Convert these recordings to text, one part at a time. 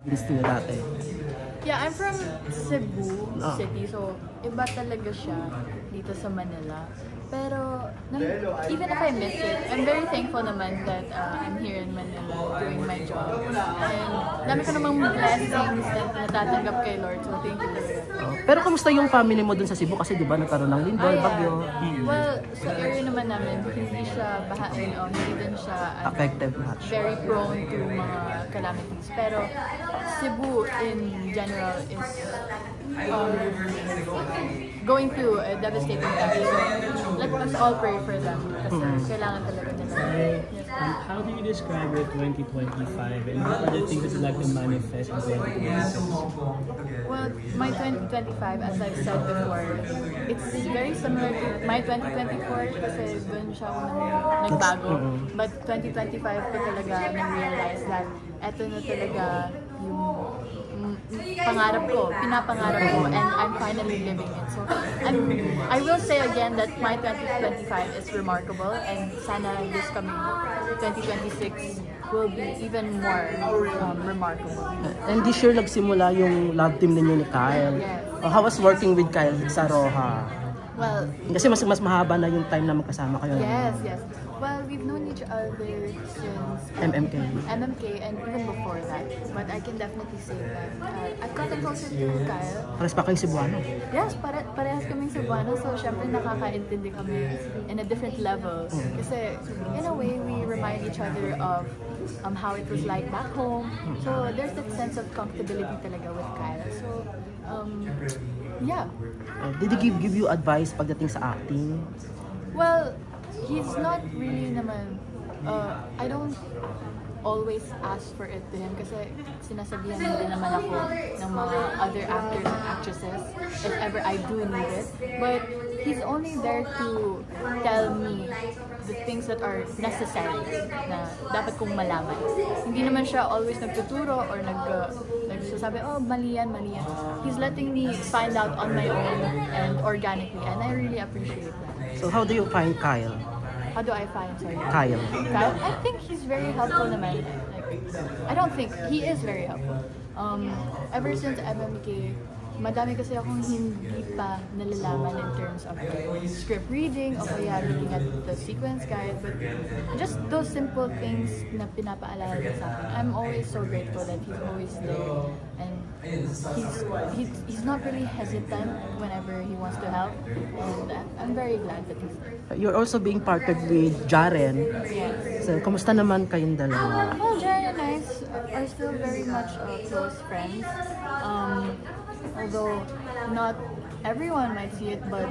Gusto niyo dati? Yeah, I'm from Cebu City, so iba talaga siya dito sa Manila. Pero even if I miss it, I'm very thankful naman that I'm here in Manila doing my job. And dami ko namang blessings na natatanggap kay Lord, so thank you talaga. Pero kumusta yung family mo dun sa Cebu? Kasi di ba nagkaroon ng lindol, bagyo? Well, sa area naman namin, hindi siya bahain o hindi din siya Affected much. very prone to mga calamities. Pero Cebu in general is going through a devastating time. So let us all pray for them kasi kailangan talaga nila. Yes. How do you describe your 2025 and what are the things that you'd like to manifest in 2026? Well, my 2025, as I've said before, it's very similar to my 2024 kasi doon siya nagbago. But 2025 ko talaga na-realize that eto na talaga yung pangarap ko, pinapangarap ko, and I'm finally living it. So, I will say again that my 2025 is remarkable, and sana this coming 2026 will be even more remarkable. And this year nagsimula yung love team ninyo ni Kyle. Yes. How was working with Kyle sa Roja? Well, Kasi mas mahaba na yung time na magkasama kayo. yes. Well, we've known each other since MMK. and even before that. But I can definitely say that I've gotten closer to Kyle. Pares pa kayong Cebuano. Yes, parehas kaming Cebuano, so syempre nakakaintindi kami in a different level. Kasi in a way, we remind each other of how it was like back home. So there's that sense of comfortability talaga with Kyle. So, yeah. Did he give you advice pagdating sa acting? Well, he's not really naman, I don't always ask for it to him kasi sinasabihan din naman ako ng mga other actors and actresses if ever I do need it. But he's only there to tell me the things that are necessary na dapat kong malaman. Hindi naman siya always nagtuturo or nagsasabi, oh, mali yan. He's letting me find out on my own and organically, and I really appreciate that. So how do you find Kyle? How do I find Kyle. I think he's very helpful naman. I don't think he is very helpful. Ever since MMK, madami kasi akong hindi pa nalalaman in terms of script reading o kaya looking at the sequence guide, but just those simple things na pinapaalala niya sa akin. I'm always so grateful that he's always there, and he's not really hesitant whenever he wants to help, and I'm very glad that he's there. You're also being partnered with Jaren. Yes. So, kamusta naman kayong dalawa? Well, Jaren and I are still very much close friends. Although not everyone might see it, but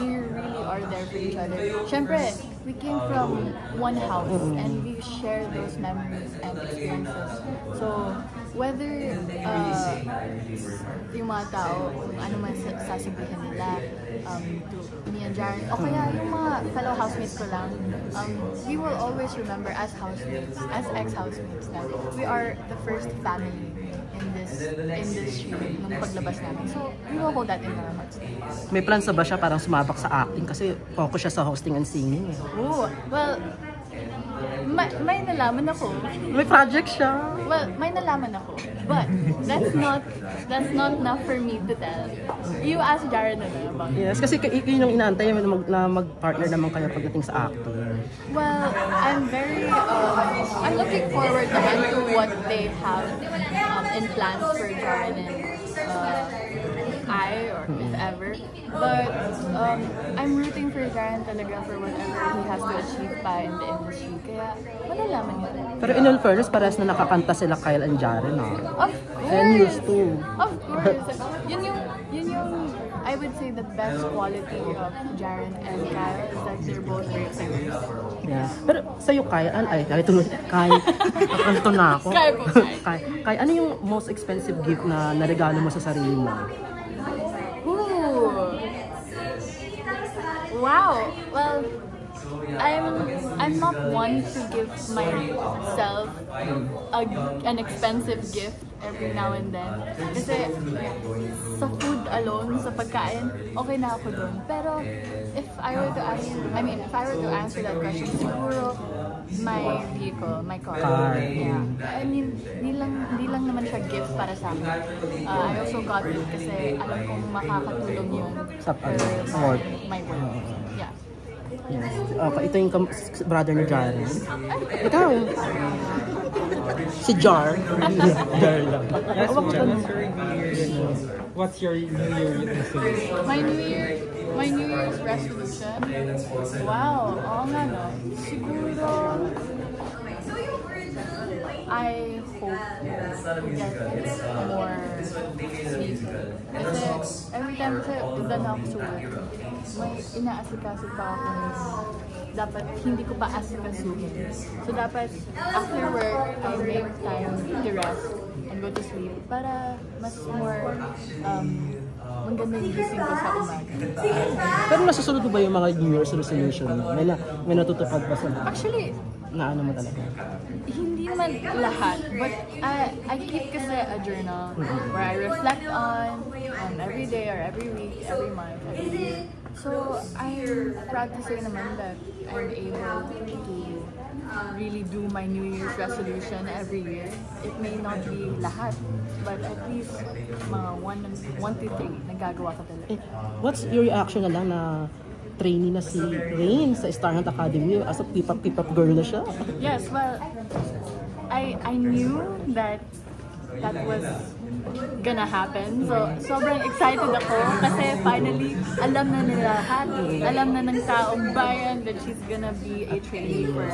we really are there for each other. Syempre, we came from one house and we share those memories and experiences. So, whether yung mga tao, kung ano man sasabihin nila to me and Jaren, o kaya yung mga fellow housemates ko lang, we will always remember as housemates, as ex-housemates, that we are the first family in this industry nung paglabas namin. So, we will hold that in our hearts. May plans na ba siya parang sumabak sa acting? Kasi focus siya sa hosting and singing. Oh, well, may nalaman ako. May project siya. Well, may nalaman ako. But that's not enough for me to tell. You ask Jaren na about it. Yes, kasi yun yung inaantay na mag-partner naman kayo pagdating sa acting. Well, I'm looking forward naman to what they have in plans for Jaren and I, or if ever. But I'm rooting for Jaren talaga for whatever he has to achieve pa in the industry. Kaya malalaman niyo. Pero in all fairness, parehas na nakakanta sila Kyle and Jaren. Of course! And used to. Of course! Yun yung I would say the best quality of Jaren and Kyle is that they're both great singers. Yeah. Pero sa'yo, Kyle, nakanto na ako. Kyle, ano yung most expensive gift na naregalo mo sa sarili mo? Ooh! Wow! Well, I'm not one to give myself an expensive gift every now and then. Kasi sa food alone, sa pagkain, okay na ako dun. Pero if I were to answer that question, siguro my vehicle, my car. Car. Yeah. I mean, di lang naman siya gift para sa akin. I also got it kasi alam kong makakatulong yun Sa for work. my work. Yeah. Yes. Ito yung brother ni Jaren. Ikaw. Si Jar. Jar lang. Yes, what's your New Year resolution? My New Year's resolution? Wow, oo nga no. Siguro, I hope to get more sleep. Kasi every time kasi ulan ako sa work, may inaasikaso pa ako na dapat hindi ko pa asikasuhin. So dapat after work, I make time to rest and go to sleep para mas more maganda yung gising ko sa umaga. Pero nasusunod mo ba yung mga New Year's resolution mo? May natutupad ba sa Actually, na ano mo talaga? hindi naman lahat, but I keep kasi a journal where I reflect on every day or every week, every month, every year. So I'm proud to say naman that I'm able to really do my New Year's resolution every year. It may not be lahat, but at least mga 1 to 3 nagagawa ko talaga. What's your reaction na lang na trainee na si Rain sa Star Hunt Academy as a P-pop girl na siya? Yes, well, I knew that was gonna happen. So, sobrang excited ako kasi finally, alam na nila lahat. Alam na ng taong bayan that she's gonna be a trainee for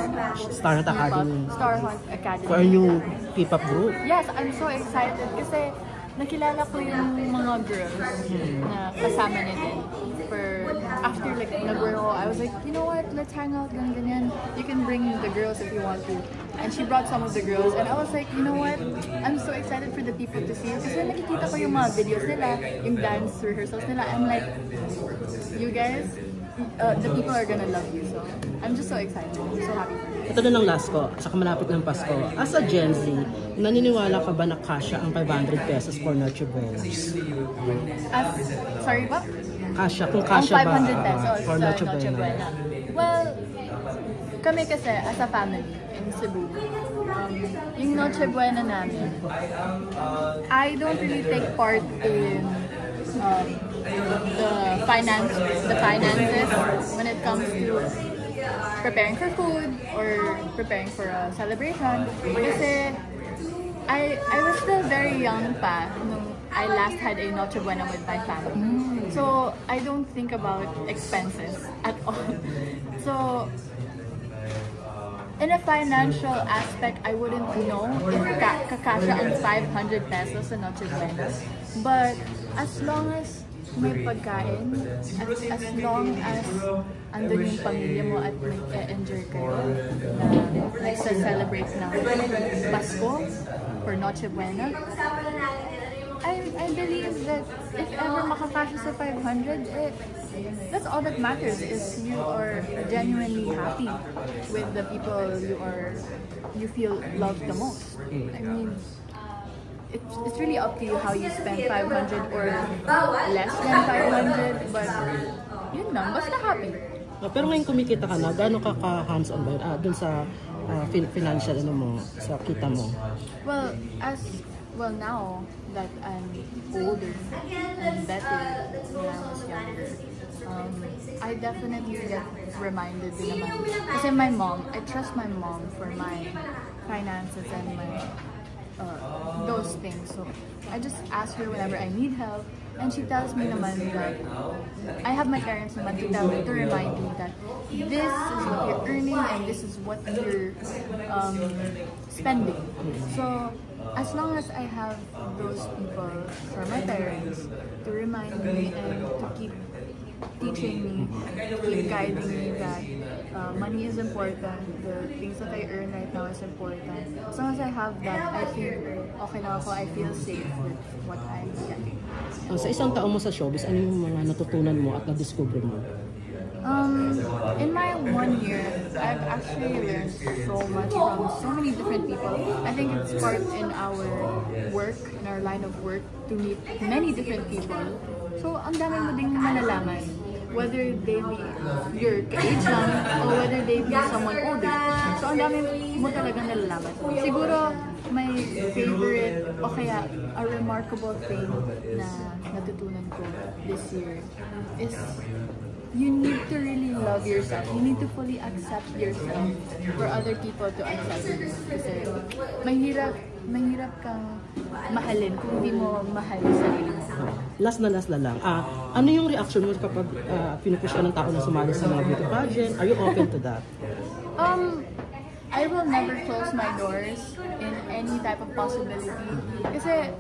Star Hunt Academy. Star Hunt Academy. For a new P-pop group. Yes, I'm so excited kasi nakilala ko yung mga girls na kasama nila. After like nag-work ako, I was like, you know what, let's hang out, ganyan. You can bring the girls if you want to. And she brought some of the girls and I was like, you know what, I'm so excited for the people to see you. Kasi nakikita ko yung mga videos nila, yung dance rehearsals nila. I'm like, you guys, the people are gonna love you. So I'm just so excited. I'm so happy for you. Ito na ng last ko, saka malapit ng Pasko. As a Gen Z, naniniwala ka ba na kasya ang 500 pesos for Noche Buena? Sorry ba? Kasya, kung Ang kasya ba 500 pesos for sa Noche Noche Buena? Buena. Well, kami kasi as a family in Cebu, yung Noche Buena namin, I don't really take part in the finances when it comes to preparing for food or preparing for a celebration. Kasi I was still very young pa nung I last had a Noche Buena with my family. So I don't think about expenses at all. So in a financial aspect, I wouldn't know if kakasya ang 500 pesos sa Noche Buena. But as long as may pagkain, as long as andun yung pamilya mo at nag-enjoy kayo na nagsa-celebrate ng Pasko for Noche Buena, I believe that if ever makakasya sa 500, that's all that matters, is you are genuinely happy with the people you feel loved the most. I mean, it's really up to you how you spend 500 or less than 500, but yun lang, basta happy. Pero ngayon kumikita ka na, gaano ka hands-on ba yun? Dun sa financial ano mo, sa kita mo? Well, now that I'm older and better when I was younger, I definitely get reminded din naman. Kasi my mom, I trust my mom for my finances and my those things. So I just ask her whenever I need help, and she tells me naman that I have my parents naman to remind me that this is what you're earning and this is what you're spending. So as long as I have those people, for my parents, to remind me and to keep teaching me, to keep guiding me that money is important, the things that I earn right now is important. As long as I have that, I think okay na ako, I feel safe with what I'm getting. Sa isang taon mo sa showbiz, ano yung mga natutunan mo at na-discover mo? In my 1 year, I've actually learned so much from so many different people. I think it's part in our work, in our line of work, to meet many different people. So, ang dami mo ding malalaman whether they be your age lang or whether they be someone older. So ang dami mo talagang nalalaman. Siguro my favorite o kaya a remarkable thing na natutunan ko this year is you need to really love yourself. You need to fully accept yourself for other people to accept you. Kasi mahirap kang mahalin kung hindi mo mahal yung sarili mo. Last na lang. Ano yung reaction mo kapag pinupush ka ng tao na sumali sa mga beauty pageant? Are you open to that? I will never close my doors in any type of possibility. Kasi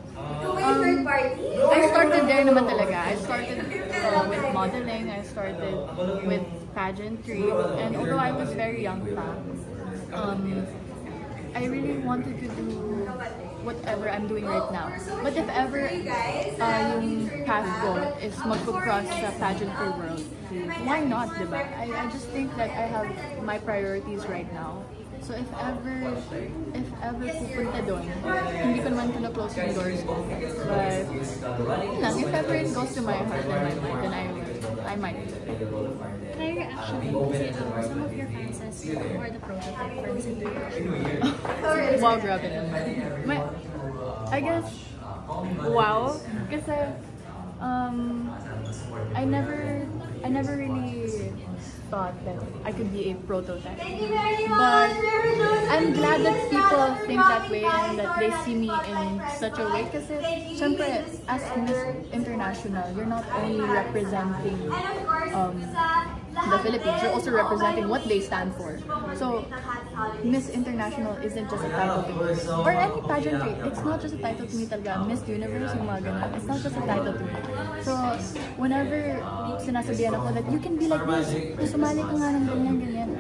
I started there naman talaga. I started with modeling. I started with pageantry. And although I was very young pa, I really wanted to do whatever I'm doing right now. But if ever yung path ko is magpo-cross sa pageantry world, why not, diba? I just think that I have my priorities right now. So if ever pupunta doon, hindi ko naman close yung doors ko. But if ever it goes to my heart and my mind, then I might. Can I reaction kasi some of your fans says you are the prototype for Miss International. Wow, grabe naman. I guess, wow, kasi I never really thought that I could be a prototype. But I'm glad that people think that way and that they see me in such a way. Kasi, syempre, as Miss International, you're not only representing the Philippines, you're also representing what they stand for. So, Miss International isn't just a title to me. Or any pageantry. It's not just a title to me talaga. Miss Universe, yung mga ganun. It's not just a title to me. So, whenever sinasabihan ako that you can be like this, sumali ka nga ng ganyan,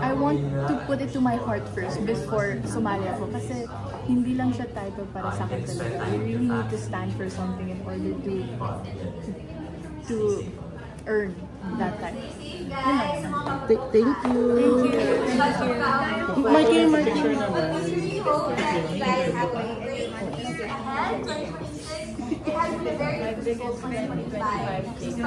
I want to put it to my heart first before sumali ako. Kasi hindi lang siya title para sa akin talaga. I really need to stand for something in order to earn that title. Thank you. Mikey. My biggest 2025 thing.